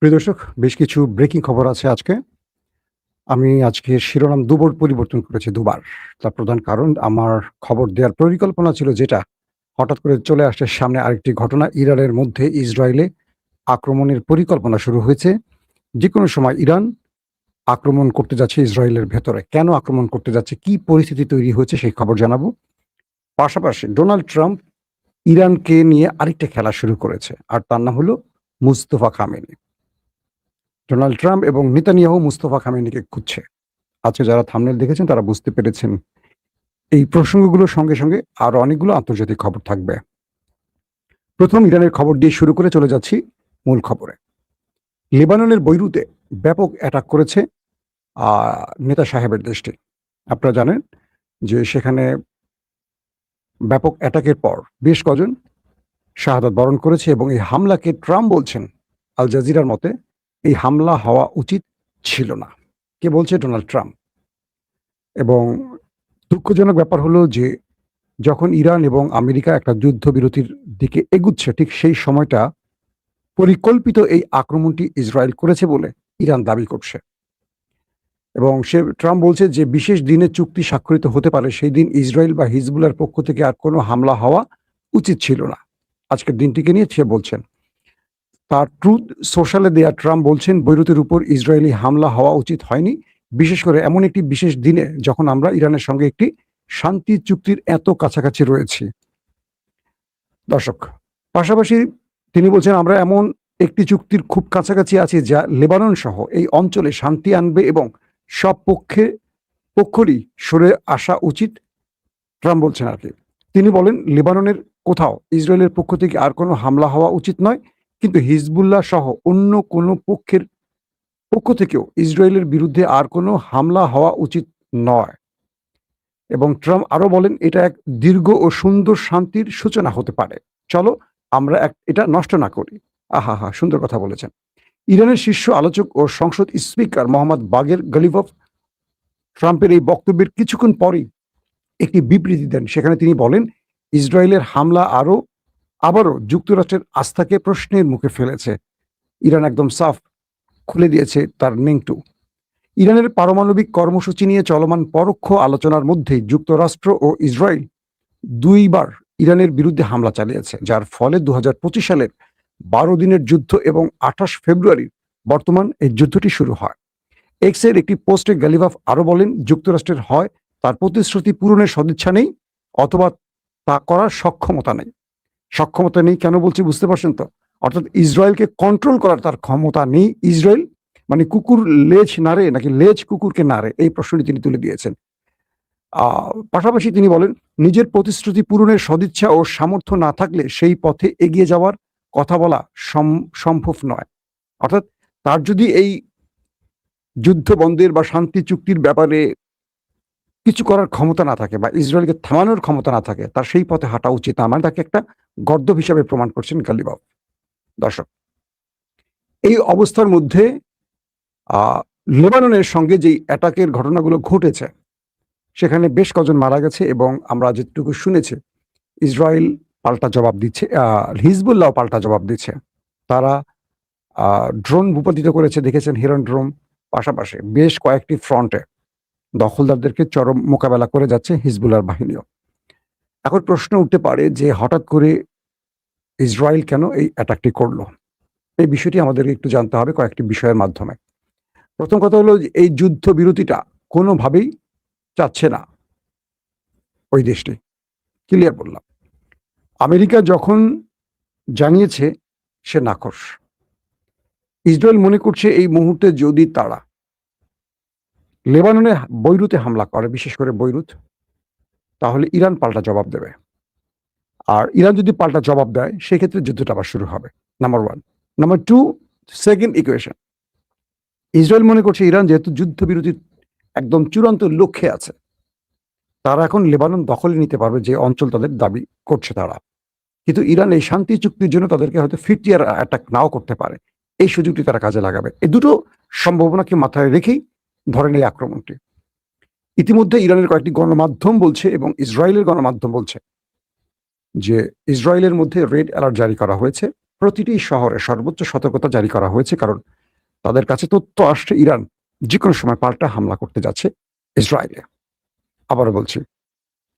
প্রিয় দর্শক, বেশ কিছু ব্রেকিং খবর আছে আজকে। আমি আজকে শিরোনাম দুবার পরিবর্তন করেছি, দুবার। তার প্রধান কারণ আমার খবর দেওয়ার পরিকল্পনা ছিল যেটা, হঠাৎ করে চলে আসছে সামনে আরেকটি ঘটনা। ইরানের মধ্যে ইসরায়েলে আক্রমণের পরিকল্পনা শুরু হয়েছে। যেকোনো সময় ইরান আক্রমণ করতে যাচ্ছে ইসরায়েলের ভেতরে। কেন আক্রমণ করতে যাচ্ছে, কি পরিস্থিতি তৈরি হয়েছে সেই খবর জানাবো। পাশাপাশি ডোনাল্ড ট্রাম্প ইরানকে নিয়ে আরেকটা খেলা শুরু করেছে, আর তার নাম হলো মুস্তফা খামেনি। ডোনাল্ড ট্রাম্প এবং নেতানিয়াহু মুস্তফা খামেনিকে খুঁজছে। আজকে যারা থাম্বনেল দেখেছেন তারা বুঝতে পেরেছেন। এই প্রসঙ্গগুলোর সঙ্গে সঙ্গে আরো অনেকগুলো আন্তর্জাতিক খবর থাকবে। প্রথম ইরানের খবর দিয়ে শুরু করে চলে যাচ্ছি মূল খবরে। লেবাননের বৈরুতে ব্যাপক অ্যাটাক করেছে নেতা সাহেবের দেশটি। আপনারা জানেন যে সেখানে ব্যাপক অ্যাটাকের পর বেশ কজন শাহাদাত বরণ করেছে, এবং এই হামলাকে ট্রাম্প বলছেন আল জাজিরার মতে এই হামলা হওয়া উচিত ছিল না। কে বলছে? Donald Trump. এবং দুঃখজনক ব্যাপার হলো যে যখন ইরান এবং আমেরিকা একটা যুদ্ধবিরতির দিকে এগুচ্ছে, ঠিক সেই সময়টা পরিকল্পিত এই আক্রমণটি ইসরায়েল করেছে বলে ইরান দাবি করছে। এবং ট্রাম্প বলছে যে বিশেষ দিনে চুক্তি স্বাক্ষরিত হতে পারে, সেই দিন ইসরায়েল বা হিজবুল্লাহর পক্ষ থেকে আর কোনো হামলা হওয়া উচিত ছিল না। আজকের দিনটিকে নিয়ে সে বলছেন। তার ট্রুথ সোশ্যালে দেয়া ট্রাম্প বলছেন, বৈরুতের উপর ইসরায়েলি হামলা হওয়া উচিত হয়নি, বিশেষ করে এমন একটি বিশেষ দিনে যখন আমরা ইরানের সঙ্গে একটি শান্তি চুক্তির এত কাছাকাছি রয়েছি। দর্শক, পাশাপাশি তিনি বলছেন আমরা এমন একটি চুক্তির খুব কাছাকাছি আছি যা লেবানন সহ এই অঞ্চলে শান্তি আনবে এবং সব পক্ষরই সরে আসা উচিত। ট্রাম্প বলছেন আর কি। তিনি বলেন লেবাননের কোথাও ইসরায়েলের পক্ষ থেকে আর কোনো হামলা হওয়া উচিত নয়, কিন্তু হিজবুল্লাহ সহ অন্য কোনো পক্ষের পক্ষ থেকেও ইসরায়েলের বিরুদ্ধে আর কোনো হামলা হওয়া উচিত নয়। এবং ট্রাম্প আরো বলেন এটা এক দীর্ঘ ও সুন্দর শান্তির সূচনা হতে পারে। চলো আমরা এটা নষ্ট না করি। আহা হা, সুন্দর কথা বলেছেন। ইরানের শীর্ষ আলোচক ও সংসদ স্পিকার মোহাম্মদ বাগের গলিভভ ট্রাম্পের এই বক্তব্যের কিছুক্ষণ পরেই একটি বিবৃতি দেন। সেখানে তিনি বলেন ইসরায়েলের হামলা আবারও যুক্তরাষ্ট্রের আস্থাকে প্রশ্নের মুখে ফেলেছে। ইরান একদম সাফ খুলে দিয়েছে তার নেংটু। ইরানের পারমাণবিক কর্মসূচি নিয়ে চলমান পরোক্ষ আলোচনার মধ্যেই যুক্তরাষ্ট্র ও ইসরায়েল দুইবার ইরানের বিরুদ্ধে হামলা চালিয়েছে, যার ফলে 2025 সালের 12 দিনের যুদ্ধ এবং 28 ফেব্রুয়ারি বর্তমান এই যুদ্ধটি শুরু হয়। এক্সের একটি পোস্টে গালিভাফ আরো বলেন যুক্তরাষ্ট্রের হয় তার প্রতিশ্রুতি পূরণের সদিচ্ছা নেই, অথবা তা করার সক্ষমতা নেই। সক্ষমতা নেই কেন বলছি বুঝতে পারছেন তো? অর্থাৎ ইসরায়েলকে কন্ট্রোল করার তার ক্ষমতা নেই। ইসরায়েল মানে কুকুর লেজ নাড়ে নাকি লেজ কুকুরকে নাড়ে, এই প্রশ্নটি তিনি তুলে দিয়েছেন। পাশাপাশি তিনি বলেন নিজের প্রতিশ্রুতি পূরণের সদিচ্ছা ও সামর্থ্য না থাকলে সেই পথে এগিয়ে যাওয়ার কথা বলা সম্ভব নয়। অর্থাৎ তার যদি এই যুদ্ধ বন্ধের বা শান্তি চুক্তির ব্যাপারে কিছু করার ক্ষমতা না থাকে বা ইসরায়েলকে থামানোর ক্ষমতা না থাকে, তার সেই পথে হাঁটা উচিত না। মানে তাকে একটা গর্দভ হিসাবে প্রমাণ করছেন গালিবাব। দর্শক, এই অবস্থার মধ্যে লেবাননের সঙ্গে যেই অ্যাটাকের ঘটনাগুলো ঘটেছে সেখানে বেশ কজন মারা গেছে, এবং আমরা যেটুকু শুনেছি ইসরায়েল পাল্টা জবাব দিচ্ছে, হিজবুল্লাহ পাল্টা জবাব দিচ্ছে। তারা ড্রোন ভূপাতিত করেছে, দেখেছেন, হিরন ড্রোন। পাশাপাশি বেশ কয়েকটি ফ্রন্টে দখলদারদেরকে চরম মোকাবেলা করে যাচ্ছে হিজবুল্লাহর বাহিনীও। এখন প্রশ্ন উঠতে পারে যে হঠাৎ করে ইসরায়েল কেন এই অ্যাটাকটি করলো? এই বিষয়টি আমাদেরকে একটু জানতে হবে কয়েকটি বিষয়ের মাধ্যমে। প্রথম কথা হলো এই যুদ্ধ বিরতিটা কোনোভাবেই চাচ্ছে না ওই দেশটি, ক্লিয়ার বললাম। আমেরিকা যখন জানিয়েছে সে নাখোশ। ইসরায়েল মনে করছে এই মুহূর্তে যদি তারা লেবাননে বৈরুতে হামলা করে, বিশেষ করে বৈরুত, তাহলে ইরান পাল্টা জবাব দেবে। আর ইরান যদি পাল্টা জবাব দেয় সেক্ষেত্রে যুদ্ধটা আবার শুরু হবে, number one. Number two, second equation, Israel মনে করছে ইরান যেহেতু যুদ্ধবিরতির একদম চূড়ান্ত লক্ষ্যে আছে, তারা এখন লেবানন দখলে নিতে পারবে যে অঞ্চল তাদের দাবি করছে তারা। কিন্তু ইরান এই শান্তি চুক্তির জন্য তাদেরকে হয়তো ফিরতিয়ার অ্যাটাক নাও করতে পারে, এই সুযোগটি তারা কাজে লাগাবে। এই দুটো সম্ভাবনাকে মাথায় রেখেই ধরেন এই আক্রমণটি। ইতিমধ্যে ইরানের কয়েকটি গণমাধ্যম বলছে এবং ইসরায়েলের গণমাধ্যম বলছে যে ইসরায়েলের মধ্যে রেড অ্যালার্ট জারি করা হয়েছে প্রতিটি শহরে সর্বোচ্চ সতর্কতা জারি করা হয়েছে, কারণ তাদের কাছে তথ্য আসছে ইরান যে কোনো সময় পাল্টা হামলা করতে যাচ্ছে ইসরায়েলে। আবারও বলছি,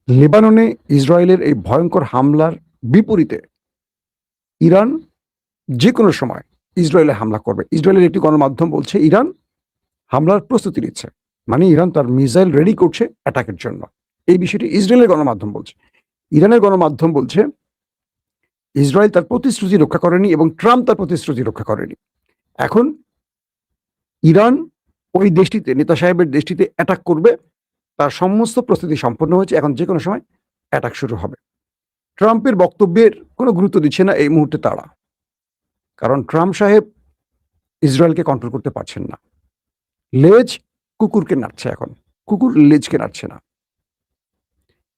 লেবাননে ইসরায়েলের এই ভয়ঙ্কর হামলার বিপরীতে ইরান যে কোনো সময় ইসরায়েলে হামলা করবে। ইসরায়েলের একটি গণমাধ্যম বলছে ইরান হামলার প্রস্তুতি নিচ্ছে, মানে ইরান তার মিসাইল রেডি করছে অ্যাটাকের জন্য। এই বিষয়টি ইসরায়েলের গণমাধ্যম বলছে। ইরানের গণমাধ্যম বলছে ইসরায়েল তার প্রতিশ্রুতি রক্ষা করেনি এবং ট্রাম্প তার প্রতিশ্রুতি রক্ষা করেনি। এখন ইরান ওই দেশটিতে, নেতা সাহেবের দেশটিতে অ্যাটাক করবে, তার সমস্ত প্রস্তুতি সম্পন্ন হয়েছে, এখন যে কোনো সময় অ্যাটাক শুরু হবে। ট্রাম্পের বক্তব্যের কোনো গুরুত্ব দিচ্ছে না এই মুহূর্তে তারা, কারণ ট্রাম্প সাহেব ইসরায়েলকে কন্ট্রোল করতে পারছেন না। লেজ কুকুরকে নাড়ছে, এখন কুকুর লেজকে নাড়ছে না।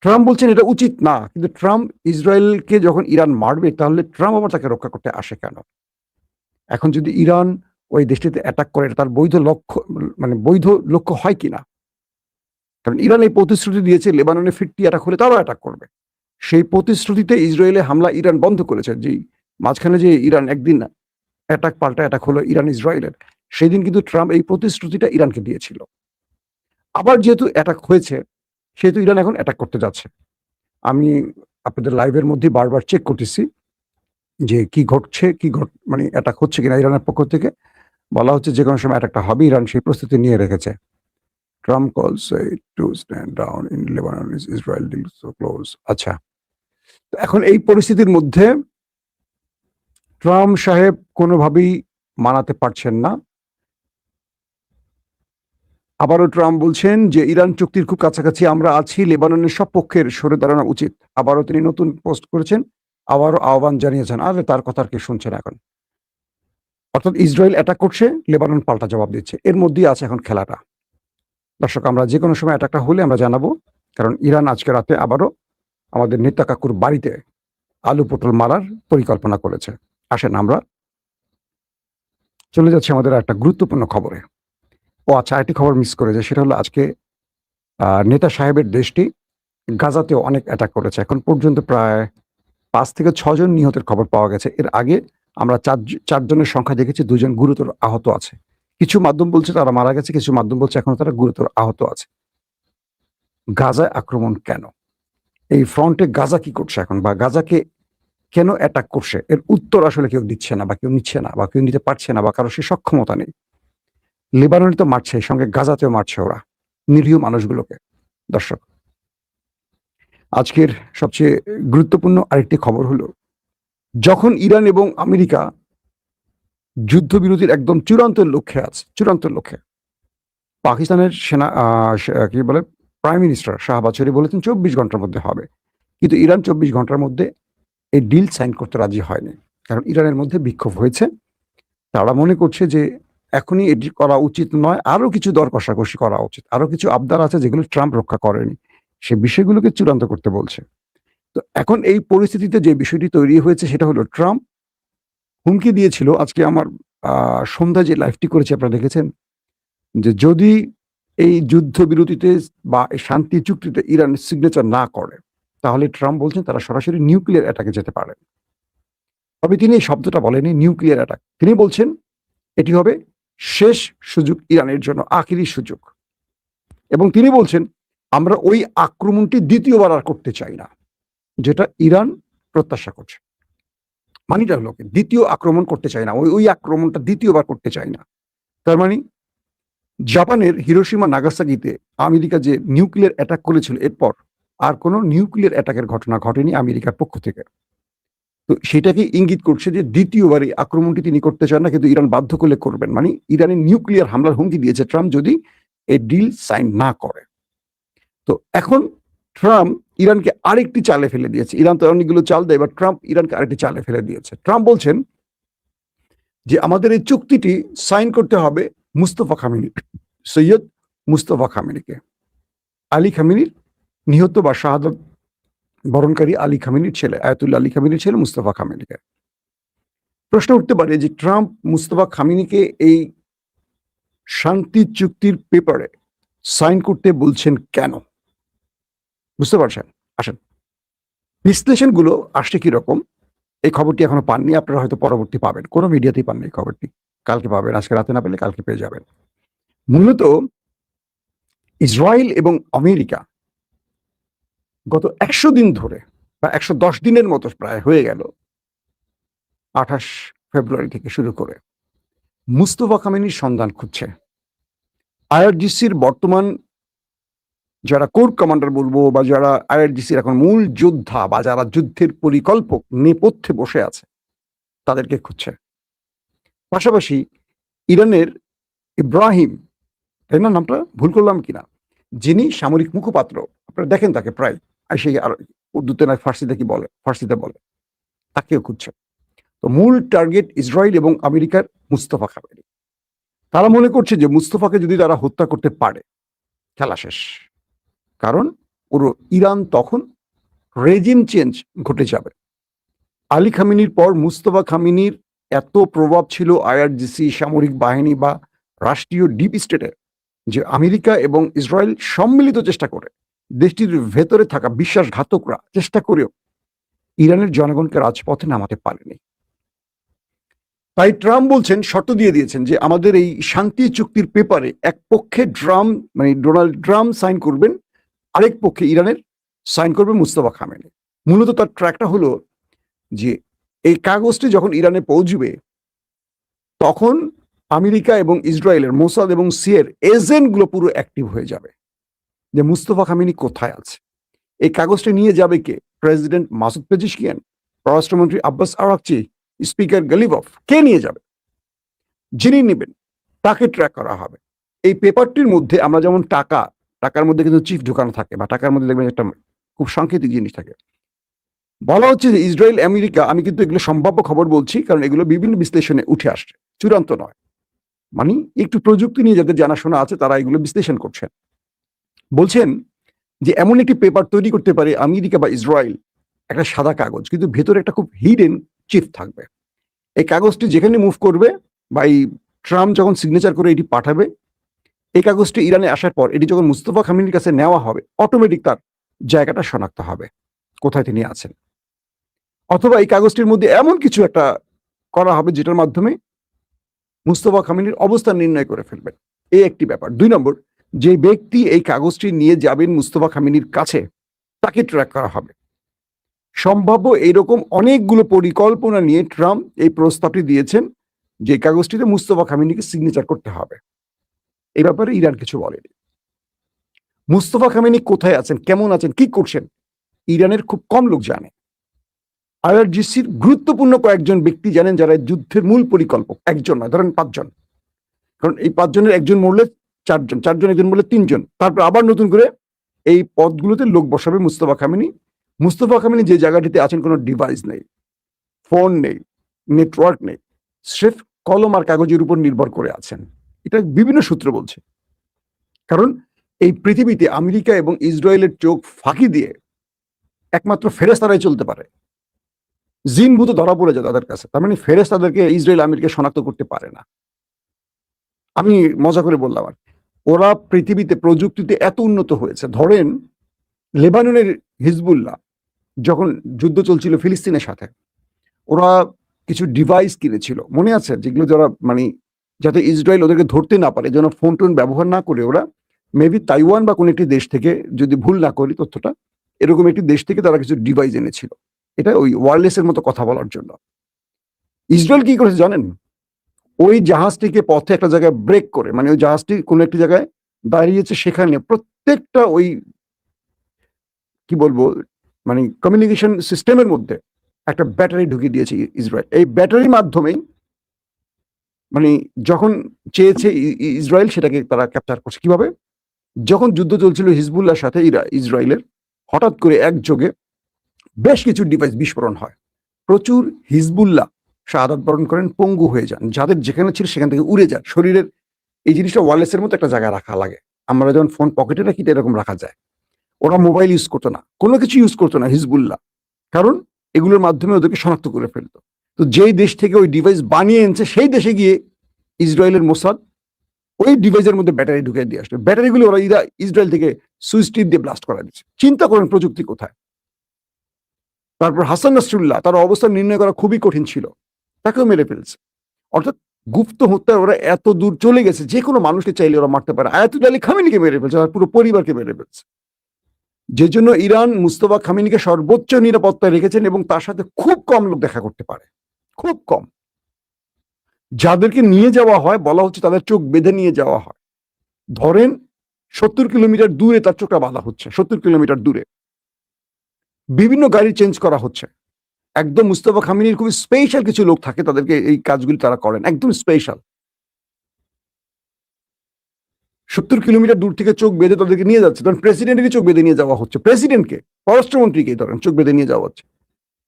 ট্রাম্প বলছেন এটা উচিত না, কিন্তু ট্রাম্প ইসরায়েলকে যখন ইরান মারবে তাহলে ট্রাম্প আবার তাকে রক্ষা করতে আসে কেন? এখন যদি ইরান ওই দেশটিতে অ্যাটাক করে, এটা তার বৈধ লক্ষ্য, মানে বৈধ লক্ষ্য হয় কিনা? কারণ ইরান এই প্রতিশ্রুতি দিয়েছে লেবাননে ফিরতি অ্যাটাক হলে তারাও অ্যাটাক করবে। সেই প্রতিশ্রুতিতে ইসরায়েলে হামলা ইরান বন্ধ করেছে। যেই মাঝখানে যে ইরান একদিন অ্যাটাক পাল্টা অ্যাটাক হলো ইরান ইসরায়েলের, সেই দিন কিন্তু ট্রাম্প এই প্রতিশ্রুতিটা ইরানকে দিয়েছিল। আবার যেহেতু অ্যাটাক হয়েছে, সেহেতু ইরান এখন অ্যাটাক করতে যাচ্ছে। আমি আপনাদের লাইভের মধ্যে বারবার চেক করতেছি যে কি ঘটছে, মানে অ্যাটাক হচ্ছে কিনা। ইরানের পক্ষ থেকে বলা হচ্ছে যে কোনো সময় অ্যাটাকটা হবে, ইরান সেই প্রস্তুতি নিয়ে রেখেছে। Trump calls to stand down in Lebanon is Israel deal so close. আচ্ছা, তো এখন এই পরিস্থিতির মধ্যে ট্রাম্প সাহেব কোনোভাবেই মানাতে পারছেন না। আবারও ট্রাম্প বলছেন যে ইরান চুক্তির খুব কাছাকাছি আমরা আছি, লেবাননের সব পক্ষের সরে দাঁড়ানো উচিত। আবারও তিনি নতুন পোস্ট করেছেন, আবারও আহ্বান জানিয়েছেন। আরে তার কথা আর কে শুনছেন এখন? অর্থাৎ ইসরায়েল অ্যাটাক করছে, লেবানন পাল্টা জবাব দিচ্ছে, এর মধ্যেই আছে এখন খেলাটা। দর্শক, আমরা যে কোনো সময় অ্যাটাকটা হলে আমরা জানাবো, কারণ ইরান আজকে রাতে আবারও আমাদের নেতা কাকুর বাড়িতে আলু পটল মারার পরিকল্পনা করেছে। আসেন আমরা চলে যাচ্ছি আমাদের একটা গুরুত্বপূর্ণ খবরে। ও আচ্ছা, আরেকটি খবর মিস করে যায়, সেটা হলো আজকে নেতা সাহেবের দেশটি গাজাতেও অনেক অ্যাটাক করেছে। এখন পর্যন্ত প্রায় 5 থেকে 6 জন নিহতের খবর পাওয়া গেছে। এর আগে আমরা 4 জনের সংখ্যা দেখেছি, 2 জন গুরুতর আহত আছে। কিছু মাধ্যম বলছে তারা মারা গেছে, কিছু মাধ্যম বলছে এখনো তারা গুরুতর আহত আছে। গাজায় আক্রমণ কেন? এই ফ্রন্টে গাজা কি করছে এখন, বা গাজাকে কেন অ্যাটাক করছে, এর উত্তর আসলে কেউ দিচ্ছে না, বা কেউ নিচ্ছে না, বা কেউ নিতে পারছে না, বা কারো সে সক্ষমতা নেই। লেবাননে তো মারছে, সঙ্গে গাজাতেও মারছে ওরা নিরীহ মানুষগুলোকে। দর্শক, আজকের সবচেয়ে গুরুত্বপূর্ণ আরেকটি খবর হলো, যখন ইরান এবং আমেরিকা যুদ্ধবিরতির একদম চূড়ান্ত লক্ষ্যে, পাকিস্তানের সেনা কি বলে প্রাইম মিনিস্টার শাহবাজ শরীফ বলেছেন 24 ঘন্টার মধ্যে হবে, কিন্তু ইরান 24 ঘন্টার মধ্যে এই ডিল সাইন করতে রাজি হয়নি। কারণ ইরানের মধ্যে বিক্ষোভ হয়েছে, তারা মনে করছে যে এখনই এটি করা উচিত নয়, আরো কিছু দর কষাকষি করা উচিত, আরো কিছু আবদার আছে যেগুলো ট্রাম্প রক্ষা করেনি, সে বিষয়গুলোকে চূড়ান্ত করতে বলছে। তো এখন এই পরিস্থিতিতে যে বিষয়টি তৈরি হয়েছে সেটা হলো, ট্রাম্প হুমকি দিয়েছিল, আজকে আমার সন্ধ্যায় যে লাইভটি করেছে আপনারা দেখেছেন, যে যদি এই যুদ্ধবিরতিতে বা এই শান্তি চুক্তিতে ইরান সিগনেচার না করে, তাহলে ট্রাম্প বলছেন তারা সরাসরি নিউক্লিয়ার অ্যাটাকে যেতে পারে। তবে তিনি এই শব্দটা বলেনি নিউক্লিয়ার অ্যাটাক, তিনি বলছেন এটি হবে শেষ সুযোগ ইরানের জন্য, আখেরি সুযোগ। এবং তিনি বলছেন আমরা ওই আক্রমণটি দ্বিতীয়বার আর করতে চাই না, যেটা ইরান প্রত্যাশা করছে। মানিটা হলো দ্বিতীয় আক্রমণ করতে চাই না, ওই আক্রমণটা দ্বিতীয়বার করতে চাই না। তার মানে জাপানের হিরোশিমা নাগাসাকিতে আমেরিকা যে নিউক্লিয়ার অ্যাটাক করেছিল, এরপর আর কোনো নিউক্লিয়ার অ্যাটাকের ঘটনা ঘটেনি আমেরিকার পক্ষ থেকে। তো সেটাকে ইঙ্গিত করছে যে দ্বিতীয়বার এই আক্রমণটি তিনি করতে চান না, কিন্তু ইরান বাধ্য করলে করবেন। মানে ইরানের নিউক্লিয়ার হামলার হুমকি দিয়েছে ট্রাম্প যদি এই ডিল সাইন না করে। তো এখন ট্রাম্প ইরানকে আরেকটি চালে ফেলে দিয়েছে। ইরান তো অনেকগুলো চাল দেয়, এবার ট্রাম্প ইরানকে আরেকটি চালে ফেলে দিয়েছে। ট্রাম্প বলছেন যে আমাদের এই চুক্তিটি সাইন করতে হবে মুস্তফা খামেনি, সৈয়দ মুস্তফা খামেনিকে, আলী খামেনির নিহত বা শাহাদত বরণকারী আলী খামেনির ছেলে, আয়াতুল্লাহ আলী খামেনির ছেলে মুস্তফা খামেনিকে। প্রশ্ন উঠতে পারে যে ট্রাম্প মুস্তফা খামেনিকে এই শান্তি চুক্তির পেপারে সাইন করতে বলছেন কেন? বুঝতে পারছেন? আসেন, বিশ্লেষণগুলো আসছে কিরকম এই খবরটি এখনো পাননি, আপনারা হয়তো পরবর্তী পাবেন, কোনো মিডিয়াতেই পাননি এই খবরটি, কালকে পাবেন, আজকে রাতে না পেলে কালকে পেয়ে যাবেন। মূলত ইসরায়েল এবং আমেরিকা গত ১০০ দিন ধরে বা ১১০ দিনের মতো প্রায় হয়ে গেল, ২৮ ফেব্রুয়ারি থেকে শুরু করে মুস্তফা খামেনির সন্ধান খুঁজছে। আইআরজিসির বর্তমান যারা কোর কমান্ডার বলবো বা যারা আইআরজিসির এখন মূল যোদ্ধা বা যারা যুদ্ধের পরিকল্পক নেপথ্যে বসে আছে তাদেরকে খুঁজছে। পাশাপাশি ইরানের ইব্রাহিম, তাই না নামটা ভুল করলাম কিনা, যিনি সামরিক মুখপাত্র, আপনারা দেখেন তাকে প্রায় সেই আর উর্দুতে না ফার্সিতে বলে, তাকেও খুঁজছে। তো মূল টার্গেট ইসরায়েল এবং আমেরিকার মুস্তফা খামেনি। তারা মনে করছে যে মুস্তফাকে যদি তারা হত্যা করতে পারে খেলা শেষ, কারণ পুরো ইরান তখন রেজিম চেঞ্জ ঘটে যাবে। আলী খামেনির পর মুস্তফা খামেনির এত প্রভাব ছিল আইআরজিসি, সামরিক বাহিনী বা রাষ্ট্রীয় ডিপ স্টেটে, যে আমেরিকা এবং ইসরায়েল সম্মিলিত চেষ্টা করে দেশটির ভেতরে থাকা বিশ্বাসঘাতকরা চেষ্টা করেও ইরানের জনগণকে রাজপথে নামাতে পারেনি। তাই ট্রাম্প বলছেন, শর্ত দিয়ে দিয়েছেন যে আমাদের এই শান্তি চুক্তির পেপারে এক পক্ষে ডোনাল্ড ট্রাম্প সাইন করবেন, আরেক পক্ষে ইরানের সাইন করবে মুস্তফা খামেনি। মূলত তার ট্র্যাকটা হলো যে এই কাগজটি যখন ইরানে পৌঁছবে তখন আমেরিকা এবং ইসরায়েলের মোসাদ এবং সিয়ের এজেন্টগুলো পুরো অ্যাক্টিভ হয়ে যাবে যে মুস্তফা খামেনি কোথায় আছে। এই কাগজটি নিয়ে যাবে কে? প্রেসিডেন্ট মাসুদ পেজিশকিয়ান, পররাষ্ট্রমন্ত্রী আব্বাস আরাকচি, স্পিকার গালিভফ, কে নিয়ে যাবে? যিনি নেবেন তাকে ট্র্যাক করা হবে। এই পেপারটির মধ্যে আমরা যেমন টাকার মধ্যে কিন্তু চিফ ঢুকানো থাকে, বা টাকার মধ্যে দেখবেন একটা খুব সাংকেতিক জিনিস থাকে। বলা হচ্ছে যে ইসরায়েল আমেরিকা, আমি কিন্তু এগুলো সম্ভাব্য খবর বলছি কারণ এগুলো বিভিন্ন বিশ্লেষণে উঠে আসছে, চূড়ান্ত নয়, মানে একটু প্রযুক্তি নিয়ে যাদের জানাশোনা আছে তারা এগুলো বিশ্লেষণ করছেন। বলছেন যে এমন একটি পেপার তৈরি করতে পারে আমেরিকা বা ইসরায়েল, একটা সাদা কাগজ কিন্তু ভেতরে একটা খুব হিডেন চিপ থাকবে। এই কাগজটি যেখানে মুভ করবে বা এই ট্রাম্প যখন সিগনেচার করে এটি পাঠাবে, এই কাগজটি ইরানে আসার পর এটি যখন মুস্তফা খামেনির কাছে নেওয়া হবে অটোমেটিক তার জায়গাটা শনাক্ত হবে কোথায় তিনি আছেন। অথবা এই কাগজটির মধ্যে এমন কিছু একটা করা হবে যেটার মাধ্যমে মুস্তফা খামেনির অবস্থান নির্ণয় করে ফেলবেন, এই একটি ব্যাপার। ২ নম্বর, যে ব্যক্তি এই কাগজটি নিয়ে যাবেন মুস্তফা খামেনির কাছে তাকে ট্র্যাক করা হবে। সম্ভাব্য এইরকম অনেকগুলো পরিকল্পনা নিয়ে ট্রাম্প এই প্রস্তাবটি দিয়েছেন যে কাগজটিতে মুস্তফা খামেনিকে সিগনেচার করতে হবে। এই ব্যাপারে ইরান কিছু বলেনি। মুস্তফা খামেনি কোথায় আছেন, কেমন আছেন, কি করছেন, ইরানের খুব কম লোক জানে। আইআরজিসির গুরুত্বপূর্ণ কয়েকজন ব্যক্তি জানেন যারা যুদ্ধের মূল পরিকল্পক, একজন নয়, ধরেন 5 জন, কারণ এই 5 জনের একজন মরলে 4 জন, 4 জন একজন মরলে 3 জন, তারপর আবার নতুন করে এই পদগুলোতে লোক বসাবে মুস্তফা খামেনি। মুস্তফা খামেনি যে জায়গাটিতে আছেন কোনো ডিভাইস নেই, ফোন নেই, নেটওয়ার্ক নেই, স্রেফ কলম আর কাগজের উপর নির্ভর করে আছেন। এটা বিভিন্ন সূত্র বলছে। কারণ এই পৃথিবীতে আমেরিকা এবং ইসরায়েলের চোখ ফাঁকি দিয়ে একমাত্র ফেরেশতারাই চলতে পারে। জিনভূত ধরা পড়ে যায় তাদের কাছে, তার মানে ফেরেশতাদেরকে ইসরায়েল আমেরিকা শনাক্ত করতে পারে না। আমি মজা করে বললাম আর, ওরা পৃথিবীতে প্রযুক্তিতে এত উন্নত হয়েছে। ধরেন লেবাননের হিজবুল্লাহ যখন যুদ্ধ চলছিল ফিলিস্তিনের সাথে, ওরা কিছু ডিভাইস কিনেছিল, মনে আছে, যেগুলো যারা যাতে ইসরায়েল ওদেরকে ধরতে না পারে, যেন ফোন টোন ব্যবহার না করে ওরা মেবি তাইওয়ান বা কোন একটি দেশ থেকে, যদি ভুল না করি তথ্যটা, এরকম একটি দেশ থেকে তারা কিছু ডিভাইস এনেছিল, এটা ওই ওয়্যারলেসের মতো কথা বলার জন্য। ইসরায়েল কি করেছে জানেন? ওই জাহাজটিকে পথে একটা জায়গায় ব্রেক করে, ওই জাহাজটি কোনো একটি জায়গায় দাঁড়িয়েছে, সেখানে প্রত্যেকটা ওই কি বলবো কমিউনিকেশন সিস্টেমের মধ্যে একটা ব্যাটারি ঢুকিয়ে দিয়েছে ইসরায়েল। এই ব্যাটারির মাধ্যমেই যখন চেয়েছে ইসরায়েল সেটাকে তারা ক্যাপচার করছে। কিভাবে? যখন যুদ্ধ চলছিল হিজবুল্লাহর সাথে ইসরায়েলের, হঠাৎ করে একযোগে বেশ কিছু ডিভাইস বিস্ফোরণ হয়, প্রচুর হিজবুল্লাহ শাহাদাত বরণ করেন, পঙ্গু হয়ে যান, যাদের যেখানে ছিল সেখান থেকে উড়ে যায় শরীরের। এই জিনিসটা ওয়্যারলেসের মতো একটা জায়গায় রাখা লাগে, আমরা যখন ফোন পকেটে রাখি এরকম রাখা যায়। ওরা মোবাইল ইউজ করতো না, কোনো কিছু ইউজ করতো না হিজবুল্লাহ, কারণ এগুলোর মাধ্যমে ওদেরকে শনাক্ত করে ফেলতো। তো যেই দেশ থেকে ওই ডিভাইস বানিয়ে এনেছে সেই দেশে গিয়ে ইসরায়েলের মোসাদ ওই ডিভাইসের মধ্যে ব্যাটারি ঢুকিয়ে দিয়ে আসলো। ব্যাটারিগুলো ওরা ইসরায়েল থেকে সুইচ টিপ দিয়ে ব্লাস্ট করা দিচ্ছে। চিন্তা করেন প্রযুক্তি কোথায়। তারপর হাসান নাসরুল্লাহ, তার অবস্থান নির্ণয় করা খুবই কঠিন ছিল, তাকেও মেরে ফেলছে। অর্থাৎ গুপ্ত হত্যায় ওরা এত দূর চলে গেছে, যে কোনো মানুষকে চাইলে ওরা মারতে পারে। আয়াতুল্লাহ আলী খামেনিকে মেরে ফেলছে, আর পুরো পরিবারকে মেরে ফেলছে। যে জন্য ইরান মুস্তফা খামেনিকে সর্বোচ্চ নিরাপত্তায় রেখেছেন এবং তার সাথে খুব কম লোক দেখা করতে পারে, খুব কম। যাদেরকে নিয়ে যাওয়া হয় বলা হচ্ছে তাদের চোখ বেঁধে নিয়ে যাওয়া হয়। ধরেন 70 কিলোমিটার দূরে তার চোখটা বাঁধা হচ্ছে, 70 কিলোমিটার দূরে। বিভিন্ন গাড়ি চেঞ্জ করা হচ্ছে। একদম মুস্তফা খামেনির খুবই স্পেশাল কিছু লোক থাকে, তাদেরকে এই কাজগুলি তারা করেন, একদম স্পেশাল। 70 কিলোমিটার দূর থেকে চোখ বেঁধে তাদেরকে নিয়ে যাচ্ছে। ধরেন প্রেসিডেন্টকে চোখ বেঁধে নিয়ে যাওয়া হচ্ছে, প্রেসিডেন্টকে, পররাষ্ট্রমন্ত্রীকে ধরেন চোখ বেঁধে নিয়ে যাওয়া হচ্ছে।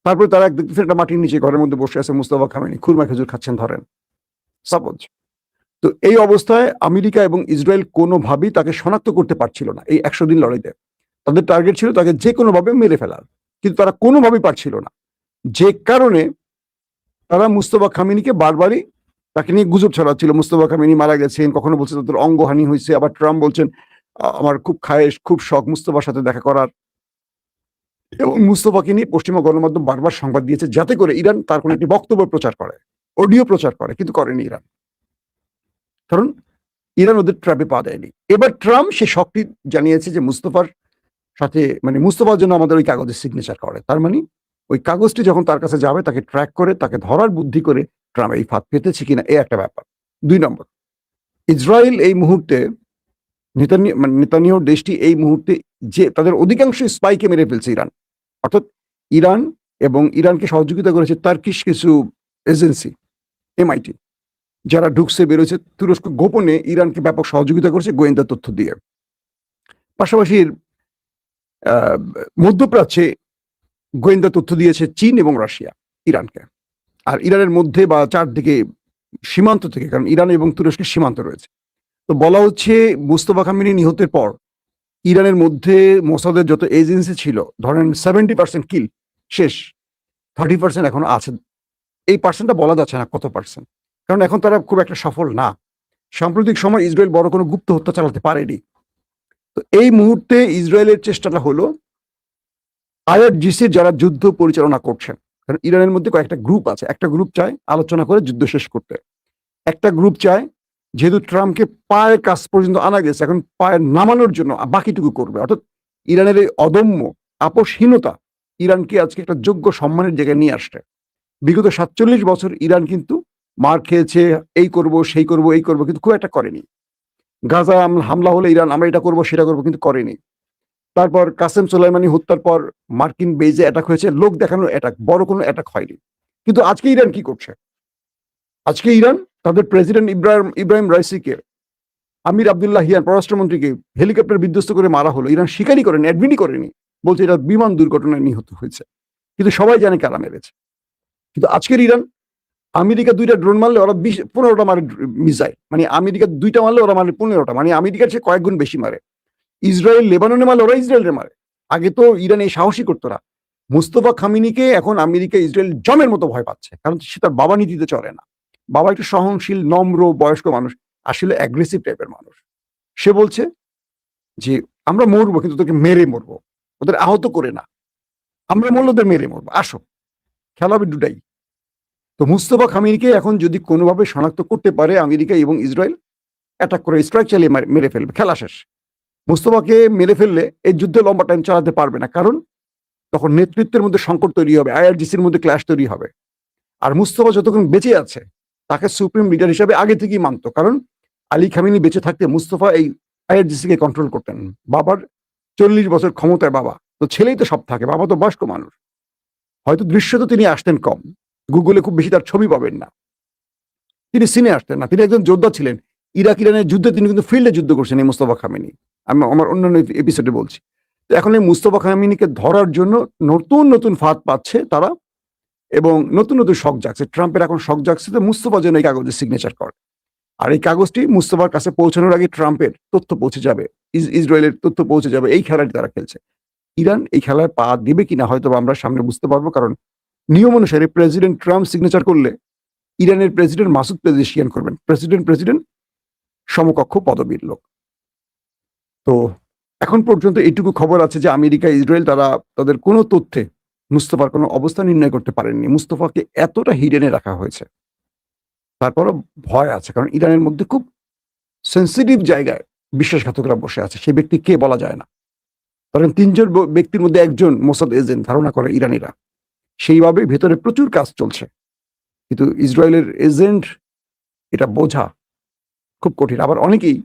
তারপরে তারা দেখতেছেন একটা মাটির নিচে ঘরের মধ্যে বসে আছে মুস্তফা খামেনি, খুরমা খেজুর খাচ্ছেন ধরেন, সাপোজ। তো এই অবস্থায় আমেরিকা এবং ইসরায়েল কোনোভাবেই তাকে শনাক্ত করতে পারছিল না। এই 100 দিন লড়াইতে তাদের টার্গেট ছিল তাকে যে কোনোভাবে মেরে ফেলার, কিন্তু তারা কোনোভাবেই পারছিল না। যে কারণে তারা মুস্তফা খামেনিকে বারবারই তাকে নিয়ে গুজব ছড়াচ্ছিল, মুস্তফা খামেনি মারা গেছেন, কখনো বলছে তাদের অঙ্গহানি হয়েছে, আবার ট্রাম্প বলছেন আমার খুব খায়েশ, খুব শখ মুস্তফার সাথে দেখা করার। এবং মুস্তফাকে নিয়ে পশ্চিমা গণমাধ্যম বারবার সংবাদ দিয়েছে যাতে করে ইরান তার কোনো একটি বক্তব্য প্রচার করে, অডিও প্রচার করে, কিন্তু করেনি ইরান, কারণ ইরান ওদের ট্র্যাপে পা দেয়নি। এবার ট্রাম্প সে শখটি জানিয়েছে যে মুস্তফার সাথে, মানে মুস্তফার জন্য আমাদের ওই কাগজে সিগনেচার করে। তার মানে ওই কাগজটি যখন তার কাছে যাবে তাকে ট্র্যাক করে, তাকে ধরার বুদ্ধি করে ট্রাম্প এই ফাঁদ পেতেছে কিনা, এই একটা ব্যাপার। 2 নম্বর, ইসরায়েল এই মুহূর্তে নেতানিয়াহুর দেশটি এই মুহূর্তে যে তাদের অধিকাংশ স্পাইকে মেরে ফেলছে ইরান। অর্থাৎ ইরান এবং ইরানকে সহযোগিতা করেছে তার্কিশ কিছু এজেন্সি, MIT, যারা ঢুকছে বেরোচ্ছে। তুরস্ক গোপনে ইরানকে ব্যাপক সহযোগিতা করছে গোয়েন্দা তথ্য দিয়ে। পাশাপাশি মধ্যপ্রাচ্যে গোয়েন্দা তথ্য দিয়েছে চীন এবং রাশিয়া ইরানকে। আর ইরানের মধ্যে বা চারদিকে সীমান্ত থেকে, কারণ ইরান এবং তুরস্কের সীমান্ত রয়েছে, তো বলা হচ্ছে মুস্তফা খামেনি নিহতের পর ইরানের মধ্যে মোসাদের যত এজেন্সি ছিল, ধরেন 70% কিল শেষ, 30% এখনো আছে। এই পার্সেন্টটা বলা যাচ্ছে না কত পার্সেন্ট, কারণ এখন তারা খুব একটা সফল না। সাম্প্রতিক সময় ইসরায়েল বড় কোনো গুপ্ত হত্যা চালাতে পারেনি। তো এই মুহূর্তে ইসরায়েলের চেষ্টাটা হলো IRGCর যারা যুদ্ধ পরিচালনা করছেন, কারণ ইরানের মধ্যে কয়েকটা গ্রুপ আছে, একটা গ্রুপ চায় আলোচনা করে যুদ্ধ শেষ করতে, একটা গ্রুপ চায় যেহেতু ট্রাম্পকে পায়ের কাছ পর্যন্ত আনা গেছে, এখন পায়ের নামানোর জন্য বাকিটুকু করবে। অর্থাৎ ইরানের এই অদম্য আপোষহীনতা ইরানকে আজকে একটা যোগ্য সম্মানের জায়গায় নিয়ে আসছে। বিগত 47 বছর ইরান কিন্তু মার খেয়েছে, এই করব সেই করব এই করব, কিন্তু খুব একটা করেনি। গাজা হামলা হলে ইরান আমরা এটা করব সেটা করব, কিন্তু করেনি। তারপর কাসেম সোলাইমানি হত্যার পর মার্কিন বেজে অ্যাটাক হয়েছে, লোক দেখানোর অ্যাটাক, বড় কোনো অ্যাটাক হয়নি। কিন্তু আজকে ইরান কি করছে? আজকে ইরান তাদের প্রেসিডেন্ট ইব্রাহিম রাইসিকে, আমির আবদুল্লাহিয়ান পররাষ্ট্রমন্ত্রীকে হেলিকপ্টার বিধ্বস্ত করে মারা হলো। ইরান স্বীকারই করেনি, অ্যাডমিটই করেনি, বলছে এটা বিমান দুর্ঘটনায় নিহত হয়েছে, কিন্তু সবাই জানে কারা মেরেছে। কিন্তু আজকের ইরান আমেরিকা 2টা ড্রোন মারলে ওরা 15টা মারে মিসাইল, মানে আমেরিকা 2টা মারলে ওরা মারে 15টা, মানে আমেরিকার চেয়ে কয়েক গুণ বেশি মারে। ইসরায়েল লেবাননে মারলে ওরা ইসরায়েলের মারে। আগে তো ইরান এই সাহসী করতো না। মুস্তফা খামেনিকে এখন আমেরিকা ইসরায়েল জমের মতো ভয় পাচ্ছে, কারণ সে তার বাবা নীতিতে চলে না। বাবা একটু সহনশীল, নম্র, বয়স্ক মানুষ, আসলে অ্যাগ্রেসিভ টাইপের মানুষ। সে বলছে যে আমরা মরবো, কিন্তু তোকে মেরে মরবো, ওদের আহত করে না, আমরা মরলে ওদের মেরে মরবো, আসো খেলা হবে দুটাই। তো মুস্তফা খামেনিকে এখন যদি কোনোভাবে শনাক্ত করতে পারে আমেরিকা এবং ইসরায়েল, অ্যাটাক করে স্ট্রাইক চালিয়ে মেরে ফেলবে, খেলা শেষ। মুস্তফাকে মেরে ফেললে এই যুদ্ধে লম্বা টাইম চালাতে পারবে না, কারণ তখন নেতৃত্বের মধ্যে সংকট তৈরি হবে, IRGCর মধ্যে ক্ল্যাশ তৈরি হবে। আর মুস্তফা যতক্ষণ বেঁচে আছে তাকে সুপ্রিম লিডার হিসাবে আগে থেকেই মানত, কারণ আলী খামেনি বেঁচে থাকতে মুস্তফা এই IRGCকে কন্ট্রোল করতেন। বাবার 40 বছর ক্ষমতায় বাবা, তো ছেলেই তো সব থাকে, বাবা তো বয়স্ক মানুষ, হয়তো দৃশ্য তো তিনি আসতেন কম, গুগলে খুব বেশি তার ছবি পাবেন না, তিনি সিনে আসতেন না, তিনি একজন যোদ্ধা ছিলেন। ইরাক ইরানের যুদ্ধে তিনি কিন্তু ফিল্ডে যুদ্ধ করছেন এই মুস্তফা খামেনি, আমি আমার অন্যান্য এপিসোডে বলছি। তো এখন এই মুস্তফা খামেনিকে ধরার জন্য নতুন নতুন ফাঁদ পাচ্ছে তারা, এবং নতুন নতুন শখ জাগছে। ট্রাম্পের এখন শখ জাগছে যে মুস্তফা যেন এই কাগজে সিগনেচার করে, আর এই কাগজটি মুস্তফার কাছে পৌঁছানোর আগে ট্রাম্পের তথ্য পৌঁছে যাবে, ইসরায়েলের তথ্য পৌঁছে যাবে। এই খেলাটি তারা খেলছে। ইরান এই খেলায় পা দিবে কিনা হয়তো আমরা সামনে বুঝতে পারবো, কারণ নিয়ম অনুসারে প্রেসিডেন্ট ট্রাম্প সিগনেচার করলে ইরানের প্রেসিডেন্ট মাসুদ পেজেশকিয়ান করবেন, প্রেসিডেন্ট সমকক্ষ পদবীর লোক। তো এখন পর্যন্ত এইটুকু খবর আছে যে আমেরিকা ইসরায়েল তারা তাদের কোনো তথ্যে মুস্তফার কোনো অবস্থা নির্ণয় করতে পারেননি। মুস্তফাকে এতটা হিডেনে রাখা হয়েছে। তারপরও ভয় আছে। কারণ ইরানের মধ্যে খুব সেনসিটিভ জায়গায় বিশ্বাসঘাতকরা বসে আছে। সেই ব্যক্তি কে বলা যায় না। ধরেন ৩ জন ব্যক্তির মধ্যে একজন মোসাদ এজেন্ট ধারণা করে ইরানিরা। সেইভাবে ভেতরে প্রচুর কাজ চলছে। কিন্তু ইসরায়েলের এজেন্ট এটা বোঝা খুব কঠিন। আবার অনেকেই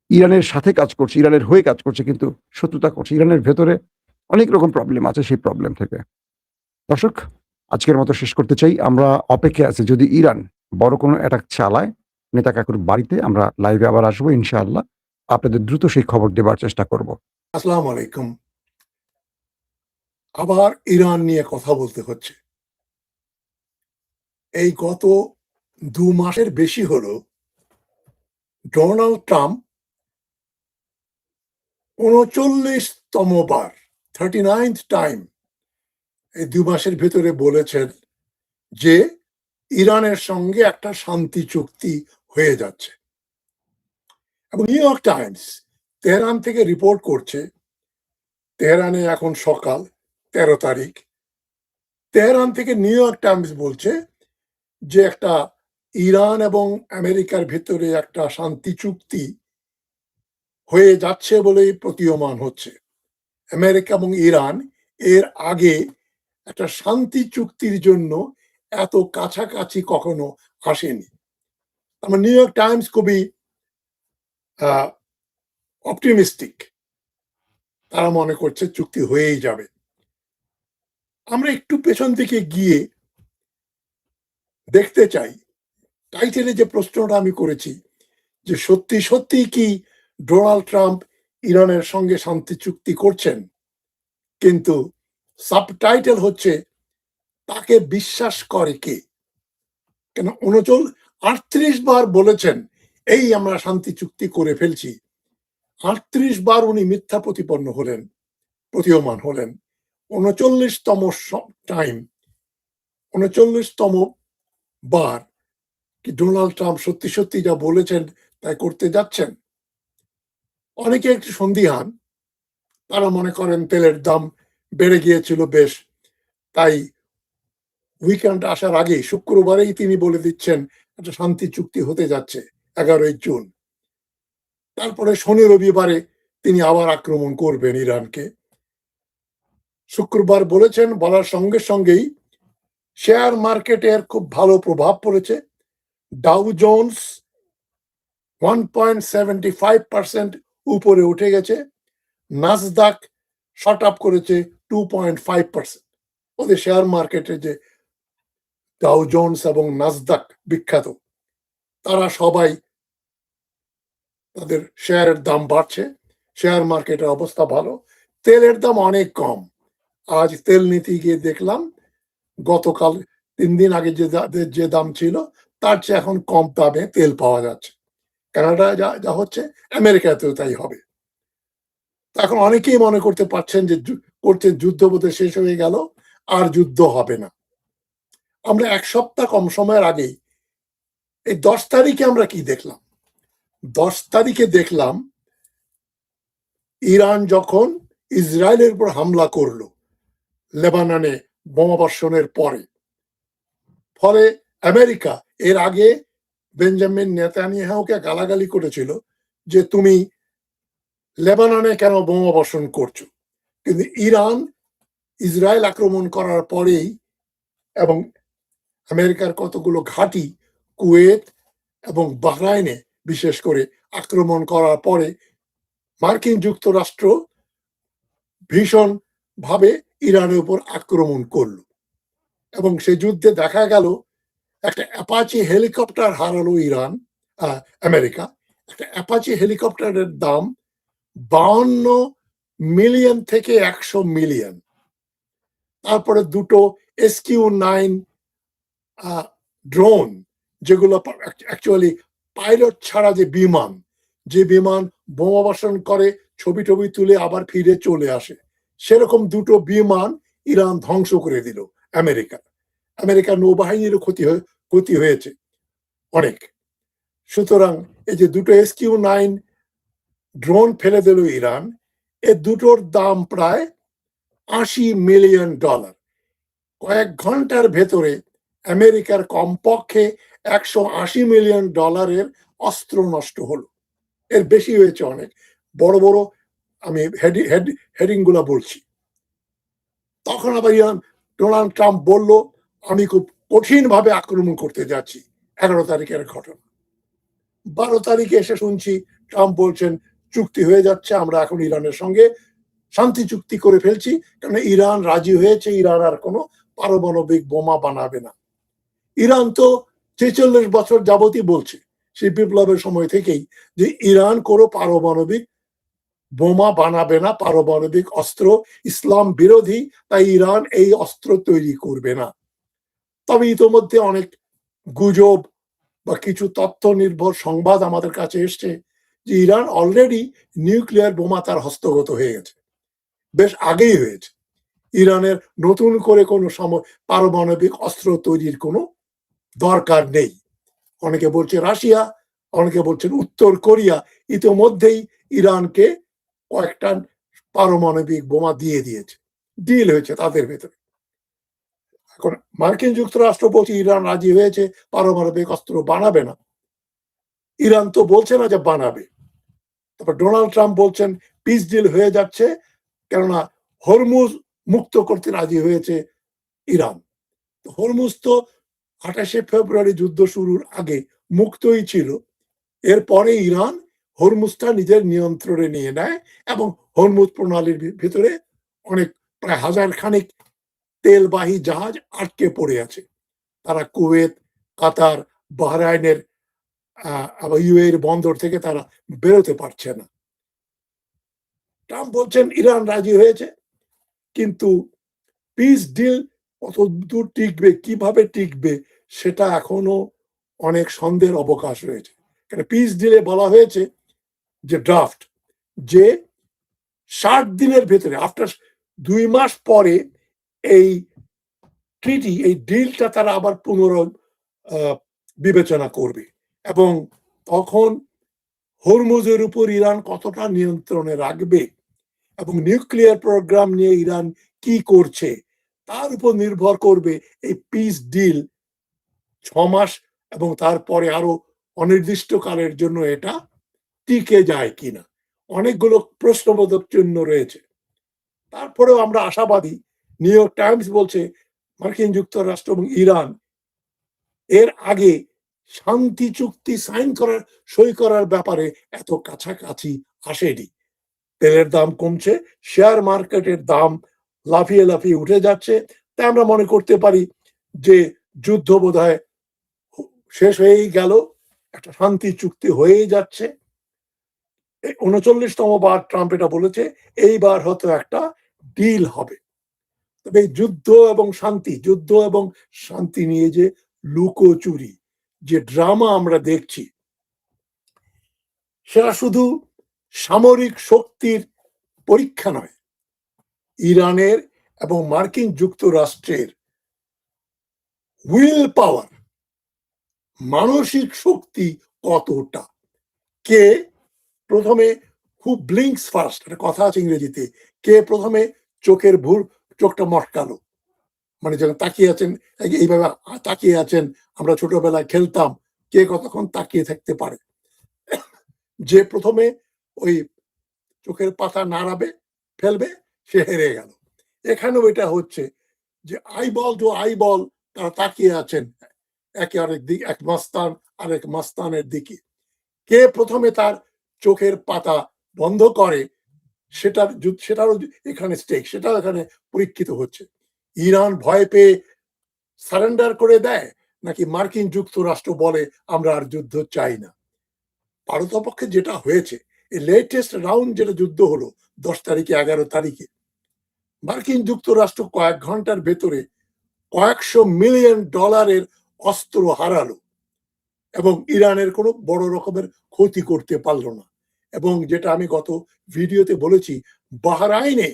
ইরানের সাথে কাজ করছে, ইরানের হয়ে কাজ করছে কিন্তু শত্রুতা করছে। ইরানের ভেতরে অনেক রকম প্রবলেম আছে সেই প্রবলেম থেকে। দর্শক, আজকের মতো শেষ করতে চাই। আমরা অপেক্ষায় আছি যদি ইরান বড় কোনো অ্যাটাক চালায় নেতা কাকুর বাড়িতে আমরা লাইভে আবার আসবো ইনশাআল্লাহ। আপনাদের দ্রুত সেই খবর দেবার চেষ্টা করব। আসসালামু আলাইকুম। আবার ইরান নিয়ে কথা বলতে হচ্ছে। এই গত ২ মাসের বেশি হলো ডোনাল্ড ট্রাম্প ৩৯তম বার 39th টাইম এই ২ মাসের ভেতরে বলেছেন যে ইরানের সঙ্গে একটা শান্তি চুক্তি হয়ে যাচ্ছে। এবং নিউ ইয়র্ক টাইমস তেহরান থেকে রিপোর্ট করছে, তেহরানে এখন সকাল ১৩ তারিখ। তেহরান থেকে নিউ ইয়র্ক টাইমস বলছে যে একটা ইরান এবং আমেরিকার ভেতরে একটা শান্তি চুক্তি হয়ে যাচ্ছে বলেই প্রতীয়মান হচ্ছে। আমেরিকা এবং ইরান এর আগে একটা শান্তি চুক্তির জন্য এত কাছাকাছি কখনো আসেনি। আমার নিউ ইয়র্ক টাইমস খুবই অপটিমিস্টিক। তারা মনে করছে চুক্তি হয়েই যাবে। আমরা একটু পেছন দিকে গিয়ে দেখতে চাই, টাইটেলে যে প্রশ্নটা আমি করেছি যে সত্যি সত্যি কি ডোনাল্ড ট্রাম্প ইরানের সঙ্গে শান্তি চুক্তি করছেন, কিন্তু সাবটাইটেল হচ্ছে তাকে বিশ্বাস করে কে? কেন 38 বার বলেছেন এই আমরা শান্তি চুক্তি করে ফেলছি। 38 বার উনি মিথ্যা প্রতীয়মান হলেন। 39তম টাইম, 39তম বার কি ডোনাল্ড ট্রাম্প সত্যি সত্যি যা বলেছেন তাই করতে যাচ্ছেন? অনেকে একটু সন্দিহান। তারা মনে করেন তেলের দাম বেড়ে গিয়েছিল বেশ, তাই উইকেন্ড আসার আগে শুক্রবারেই তিনি বলে দিচ্ছেন একটা শান্তি চুক্তি হতে যাচ্ছে 11ই জুন। তারপরে শনি রবিবারে তিনি আবার আক্রমণ করবেন ইরানকে। শুক্রবার বলেছেন, বলার সঙ্গে সঙ্গেই শেয়ার মার্কেটের খুব ভালো প্রভাব পড়েছে। ডাউ জোন্স 1.75% উপরে উঠে গেছে। নাসদাক শর্ট আপ করেছে 2.5%। ওদের শেয়ার মার্কেটে যে ডাউ জোন্স এবং নাসদাক বিখ্যাত, তারা সবাই তাদের শেয়ারের দাম বাড়ছে। শেয়ার মার্কেটের অবস্থা ভালো। তেলের দাম অনেক কম। আজ তেল নীতি গিয়ে দেখলাম গতকাল ৩ দিন আগে যে দাম ছিল তার চেয়ে এখন কম দামে তেল পাওয়া যাচ্ছে। কানাডায় যা হচ্ছে আমেরিকাতেও তাই হবে। এখন অনেকেই মনে করতে পারছেন যে যুদ্ধ বোধহয় শেষ হয়ে গেল, আর যুদ্ধ হবে না। আমরা ১ সপ্তাহ কম সময়ের আগেই এই ১০ তারিখে আমরা কি দেখলাম? ১০ তারিখে দেখলাম ইরান যখন ইসরায়েলের উপর হামলা করলো লেবাননে বোমাবর্ষণের পরে, ফলে আমেরিকা এর আগে বেঞ্জামিন নেতানিয়াহুকে গালাগালি করেছিল যে তুমি লেবাননে কেন বোমাবর্ষণ করছো। কিন্তু ইরান ইসরায়েল আক্রমণ করার পরেই এবং আমেরিকার কতগুলো ঘাঁটি কুয়েত এবং বাহরাইনে বিশেষ করে আক্রমণ করার পরে মার্কিন যুক্তরাষ্ট্র ভীষণ ভাবে ইরানের উপর আক্রমণ করলো এবং সে যুদ্ধে দেখা গেল একটা অ্যাপাচি হেলিকপ্টার হারালো আমেরিকা। একটা অ্যাপাচি হেলিকপ্টারের দাম 52 মিলিয়ন থেকে 100 মিলিয়ন। তারপরে দুটো SQ-9 ড্রোন, যেগুলো অ্যাকচুয়ালি পাইলট ছাড়া যে বিমান বোমাবর্ষণ করে ছবি টবি তুলে আবার ফিরে চলে আসে, সেরকম দুটো বিমান ইরান ধ্বংস করে দিল আমেরিকার নৌবাহিনীরও ক্ষতি হয়েছে অনেক। সুতরাং এই যে দুটো SQ-9 ড্রোন ফেলে দিল ইরান, এ দুটোর দাম প্রায় $80 মিলিয়ন। কয়েক ঘন্টার ভেতরে আমেরিকার কমপক্ষে $180 মিলিয়ন অস্ত্র নষ্ট হলো। এর বেশি হয়েছে অনেক। বড় বড় আমি হেডিং গুলা বলছি। তখন আবার ডোনাল্ড ট্রাম্প বলল, আমি খুব কঠিন ভাবে আক্রমণ করতে যাচ্ছি। 11 তারিখের ঘটনা। 12 তারিখে এসে শুনছি ট্রাম্প বলছেন চুক্তি হয়ে যাচ্ছে, আমরা এখন ইরানের সঙ্গে শান্তি চুক্তি করে ফেলছি, কারণ ইরান রাজি হয়েছে ইরান আর কোনো পারমাণবিক বোমা বানাবে না। ইরান তো 46 বছর যাবতই বলছে, সেই বিপ্লবের সময় থেকেই, যে ইরান কোনো পারমাণবিক বোমা বানাবে না, পারমাণবিক অস্ত্র ইসলাম বিরোধী, তাই ইরান এই অস্ত্র তৈরি করবে না। তবে ইতোমধ্যে অনেক গুজব বা কিছু তথ্য নির্ভর সংবাদ আমাদের কাছে এসছে যে ইরান অলরেডি নিউক্লিয়ার বোমা তার হস্তগত হয়ে গেছে, বেশ আগেই হয়েছে। ইরানের নতুন করে কোনো পারমাণবিক অস্ত্র তৈরির কোনো দরকার নেই। অনেকে বলছে রাশিয়া, অনেকে বলছেন উত্তর কোরিয়া ইতিমধ্যেই ইরানকে কয়েকটা পারমাণবিক বোমা দিয়ে দিয়েছে, ডিল হয়েছে তাদের ভেতরে। এখন মার্কিন যুক্তরাষ্ট্র বলছে ইরান রাজি হয়েছে, পারমাণবিক অস্ত্র বানাবে না। ইরান তো বলছে না যে বানাবে। তারপর ডোনাল্ড ট্রাম্প বলছেন পিস ডিল হয়ে যাচ্ছে, কেননা হরমুজ মুক্ত করতে রাজি হয়েছে ইরান। হরমুজ তো 28 ফেব্রুয়ারি যুদ্ধ শুরুর আগে মুক্তই ছিল। এরপরে ইরান হরমুজটা নিজের নিয়ন্ত্রণে নিয়ে নেয় এবং হরমুজ প্রণালীর ভিতরে অনেক প্রায় 1000 খানিক তেলবাহী জাহাজ আটকে পড়ে আছে। তারা কুয়েত, কাতার, বাহরাইনের আবার ইউএর বন্দর থেকে তারা বেরোতে পারছে না। ট্রাম্প বলছেন ইরান রাজি হয়েছে, কিন্তু পিস ডিল কতদূর টিকবে, কিভাবে টিকবে, সেটা এখনো অনেক সন্দেহের অবকাশ রয়েছে। কারণ পিস ডিলে বলা হয়েছে যে ড্রাফট, যে 60 দিনের ভেতরে, আফটার 2 মাস পরে এই ট্রিটি, এই ডিলটা তারা আবার বিবেচনা করবে এবং তখন হরমুজের উপর ইরান কতটা নিয়ন্ত্রণে রাখবে এবং নিউক্লিয়ার প্রোগ্রাম নিয়ে ইরান কি করছে তার উপর নির্ভর করবে এই পিস ডিল 6 মাস এবং তারপরে আরো অনির্দিষ্টকালের জন্য এটা টিকে যায় কিনা। অনেকগুলো প্রশ্নবোধক চিহ্ন রয়েছে। তারপরেও আমরা আশাবাদী। নিউ ইয়র্ক টাইমস বলছে মার্কিন যুক্তরাষ্ট্র এবং ইরান এর আগে শান্তি চুক্তি সই করার ব্যাপারে এত কাছাকাছি আসেনি। তেলের দাম কমছে, শেয়ার মার্কেটের দাম লাফিয়ে লাফিয়ে উঠে যাচ্ছে, তাই আমরা মনে করতে পারি যে যুদ্ধ বোধহয় শেষ হয়েই গেল, একটা শান্তি চুক্তি হয়েই যাচ্ছে। 39তম বার ট্রাম্প এটা বলেছে, এইবার হয়তো একটা ডিল হবে। তবে যুদ্ধ এবং শান্তি নিয়ে যে লুকোচুরি, যে ড্রামা আমরা দেখছি, সেটা শুধু সামরিক শক্তির পরীক্ষা নয়, ইরানের এবং মার্কিন যুক্তরাষ্ট্রের উইল পাওয়ার, মানসিক শক্তি কতটা। কে প্রথমে হু ব্লিঙ্কস ফার্স্ট, একটা কথা আছে ইংরেজিতে, কে প্রথমে চোখটা মটকালো, মানে যখন তাকিয়ে আছেন, এইভাবে তাকিয়ে আছেন, আমরা ছোটবেলায় খেলতাম, কে কতক্ষণ তাকিয়ে থাকতে পারে, যে প্রথমে ওই চোখের পাতা নাড়াবে, ফেলবে, সে হেরে গেল। এখানেও এটা হচ্ছে যে আইবল টু আইবল তারা তাকিয়ে আছেন একে আরেক দিকে, এক মাস্তান আরেক মাস্তানের দিকে। কে প্রথমে তার চোখের পাতা বন্ধ করে, সেটারও এখানে স্টেক, সেটাও এখানে পরীক্ষিত হচ্ছে। ইরান ভয় পেয়ে সারেন্ডার করে দেয়, নাকি মার্কিন যুক্তরাষ্ট্র বলে আমরা আর যুদ্ধ চাই না। পারতপক্ষে যেটা হয়েছে, এই লেটেস্ট রাউন্ড যেটা যুদ্ধ হলো 10 তারিখে 11 তারিখে, মার্কিন যুক্তরাষ্ট্র কয়েক ঘন্টার ভেতরে কয়েকশো মিলিয়ন ডলারের অস্ত্র হারালো এবং ইরানের কোনো বড় রকমের ক্ষতি করতে পারলো না। এবং যেটা আমি গত ভিডিওতে বলেছি, বাহরাইনে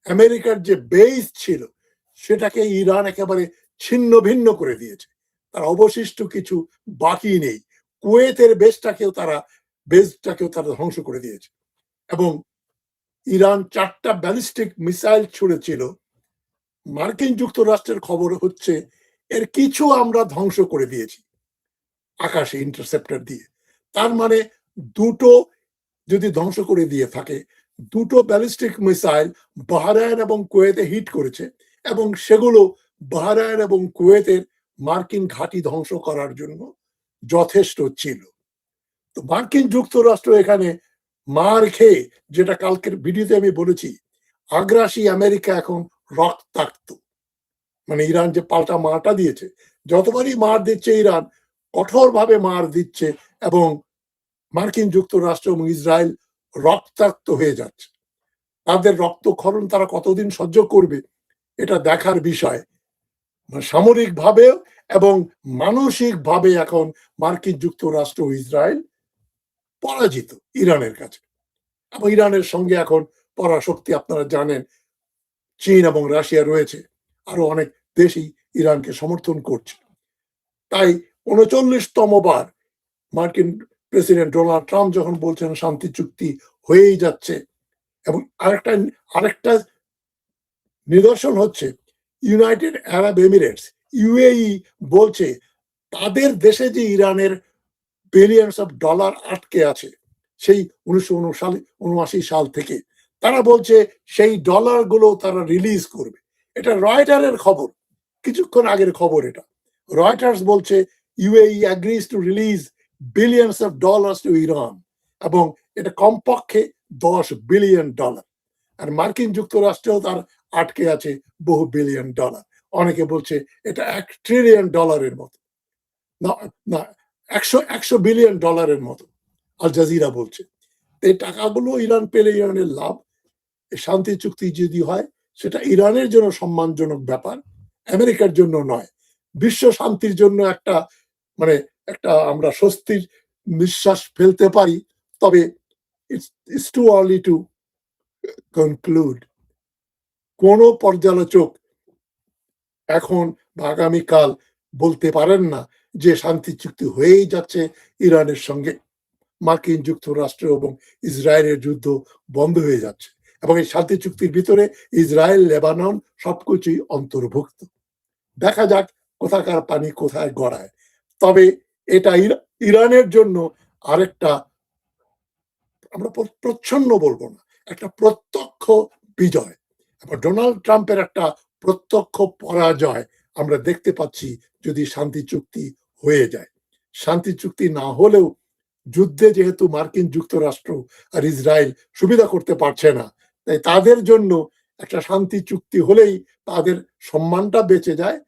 আমেরিকার যে বেস ছিল সেটাকে ইরান একেবারে ছিন্ন ভিন্ন করে দিয়েছে, তার অবশিষ্ট কিছু বাকি নেই। কুয়েতের বেসটাকেও তারা ধ্বংস করে দিয়েছে এবং ইরান 4টা ব্যালিস্টিক মিসাইল ছুড়েছিল। মার্কিন যুক্তরাষ্ট্রের খবর হচ্ছে এর কিছু আমরা ধ্বংস করে দিয়েছি আকাশে ইন্টারসেপ্টর দিয়ে। তার মানে দুটো যদি ধ্বংস করে দিয়ে থাকে, দুটো ব্যালিস্টিক মিসাইল বাহরাইন এবং কুয়েতে হিট করেছে এবং সেগুলো বাহরাইন এবং কুয়েতের মার্কিন ঘাঁটি ধ্বংস করার জন্য যথেষ্ট ছিল। তো মার্কিন যুক্তরাষ্ট্র এখানে মার খেয়ে, যেটা কালকের ভিডিওতে আমি বলেছি, আগ্রাসী আমেরিকা এখন রক্তাক্ত। মানে ইরান যে পাল্টা মারটা দিয়েছে, যতবারই মার দিচ্ছে ইরান কঠোরভাবে মার দিচ্ছে এবং মার্কিন যুক্তরাষ্ট্র এবং ইসরায়েল রক্তাক্ত হয়ে যাচ্ছে। তাদের রক্তক্ষরণ তারা কতদিন সহ্য করবে এটা দেখার বিষয়। সামরিকভাবে এবং মানসিকভাবে এখন মার্কিন যুক্তরাষ্ট্র ও ইসরায়েল পরাজিত ইরানের কাছে। এবং ইরানের সঙ্গে এখন পরাশক্তি আপনারা জানেন চীন এবং রাশিয়া রয়েছে, আরো অনেক দেশই ইরানকে সমর্থন করছে। তাই 39তম বার মার্কিন প্রেসিডেন্ট ডোনাল্ড ট্রাম্প যখন বলছেন শান্তি চুক্তি হয়েই যাচ্ছে, এবং আরেকটা নিদর্শন হচ্ছে ইউনাইটেড আরব এমিরেটস ইউএই বলছে তাদের দেশে যে ইরানের বিলিয়নস অফ ডলার আটকে আছে সেই 1979 সাল থেকে, তারা বলছে সেই ডলার গুলো তারা রিলিজ করবে। এটা রয়টারের খবর, কিছুক্ষণ আগের খবর এটা। রয়টার্স বলছে UAE agrees to release billions of dollars to Iran, এবং এটা কমপক্ষে $10 বিলিয়ন। আর মার্কিন যুক্তরাষ্ট্রেও তার আটকে আছে বহু বিলিয়ন ডলার। অনেকে বলছে এটা $1 ট্রিলিয়ন মতো, না না 100 বিলিয়ন ডলারের মতো, আল জাজিরা বলছে। এই টাকাগুলো ইরান পেলে ইরানের লাভ। শান্তি চুক্তি যদি হয় সেটা ইরানের জন্য সম্মানজনক ব্যাপার, আমেরিকার জন্য নয়। বিশ্ব শান্তির জন্য একটা আমরা স্বস্তির নিঃশ্বাস ফেলতে পারি। তবে it's too early to conclude. কোন পর্যালোচক এখন বা আগামীকাল বলতে পারেন না যে শান্তি চুক্তি হয়েই যাচ্ছে ইরানের সঙ্গে, মার্কিন যুক্তরাষ্ট্র এবং ইসরায়েলের যুদ্ধ বন্ধ হয়ে যাচ্ছে, এবং এই শান্তি চুক্তির ভিতরে ইসরায়েল, লেবানন সবকিছুই অন্তর্ভুক্ত। দেখা যাক কোথাকার পানি কোথায় গড়ায়। তবে এটা ইরানের জন্য আরেকটা, আমরা প্রচ্ছন্ন বলবো না, একটা প্রত্যক্ষ বিজয় এবং ডোনাল্ড ট্রাম্পের একটা প্রত্যক্ষ পরাজয় আমরা দেখতে পাচ্ছি যদি শান্তি চুক্তি হয়ে যায়। শান্তি চুক্তি না হলেও যুদ্ধে যেহেতু মার্কিন যুক্তরাষ্ট্র আর ইসরায়েল সুবিধা করতে পারছে না, তাই তাদের জন্য একটা শান্তি চুক্তি হলেই তাদের সম্মানটা বেঁচে যায়।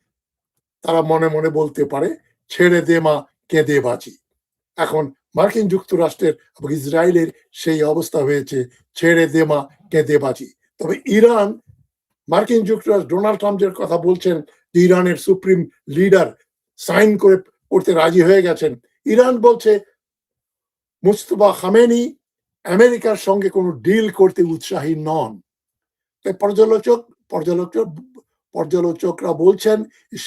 তারা মনে মনে বলতে পারে ছেড়ে দে মা, কেঁদে বাঁচি। এখন মার্কিন যুক্তরাষ্ট্রের এবং ইসরায়েলের সেই অবস্থা হয়েছে, ছেড়ে দে মা, কেঁদে বাঁচি। তবে ইরান, মার্কিন যুক্তরাষ্ট্র ডোনাল্ড ট্রাম্প যে কথা বলছেন যে ইরানের সুপ্রিম লিডার সাইন করতে রাজি হয়ে গেছেন, ইরান বলছে মুস্তফা খামেনি আমেরিকার সঙ্গে কোনো ডিল করতে উৎসাহী নন। তাই পর্যালোচকরা বলছেন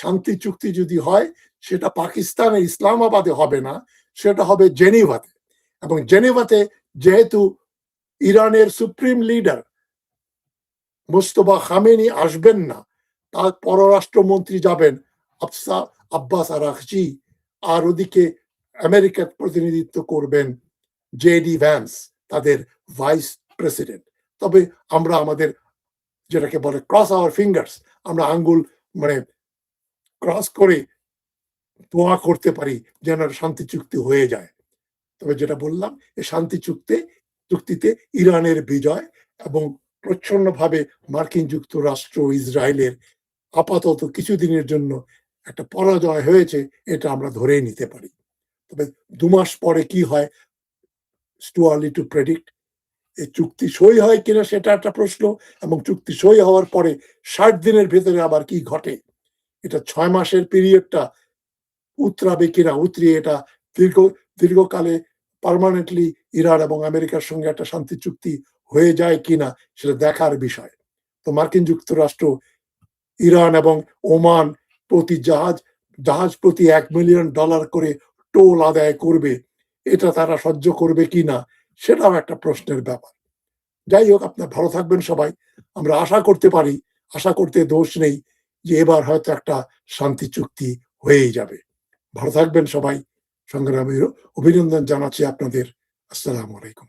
শান্তি চুক্তি যদি হয় সেটা পাকিস্তানে ইসলামাবাদে হবে না, সেটা হবে জেনিভাতে। এবং জেনিভাতে যেহেতু ইরানের সুপ্রিম লিডার মুস্তফা খামেনি আসবেন না, তার পররাষ্ট্রমন্ত্রী যাবেন আব্বাস আরাকচি, আর ওদিকে আমেরিকার প্রতিনিধিত্ব করবেন জেডি ভ্যান্স, তাদের ভাইস প্রেসিডেন্ট। তবে আমরা আমাদের যেটাকে বলে ক্রস আওয়ার ফিঙ্গার্স, আমরা আঙ্গুল ক্রস করে দোয়া করতে পারি যেন শান্তি চুক্তি হয়ে যায়। তবে যেটা বললাম, এই শান্তি চুক্তিতে ইরানের বিজয় এবং প্রচ্ছন্নভাবে মার্কিন যুক্তরাষ্ট্র ইসরায়েলের আপাতত কিছুদিনের জন্য একটা পরাজয় হয়েছে, এটা আমরা ধরেই নিতে পারি। তবে 2 মাস পরে কি হয়, টু আর্লি টু প্রেডিক্ট। এই চুক্তি সই হয় কিনা সেটা একটা প্রশ্ন, এবং চুক্তি সই হওয়ার পরে 60 দিনের ভেতরে আবার কি ঘটে, এটা 6 মাসের পিরিয়ডটা উতরাবে কিনা, উতরিয়ে এটা দীর্ঘকালে পার্মানেন্টলি ইরান এবং আমেরিকার সঙ্গে একটা শান্তি চুক্তি হয়ে যায় কিনা সেটা দেখার বিষয়। তো মার্কিন যুক্তরাষ্ট্র ইরান এবং ওমান প্রতি জাহাজ প্রতি $1 মিলিয়ন করে টোল আদায় করবে, এটা তারা সহ্য করবে কিনা সেটাও একটা প্রশ্নের ব্যাপার। যাই হোক, আপনার ভালো থাকবেন সবাই। আমরা আশা করতে পারি, আশা করতে দোষ নেই যে এবার হয়তো একটা শান্তি চুক্তি হয়েই যাবে। ভালো থাকবেন সবাই। সংগ্রামী অভিনন্দন জানাচ্ছি আপনাদের। আসসালামু আলাইকুম।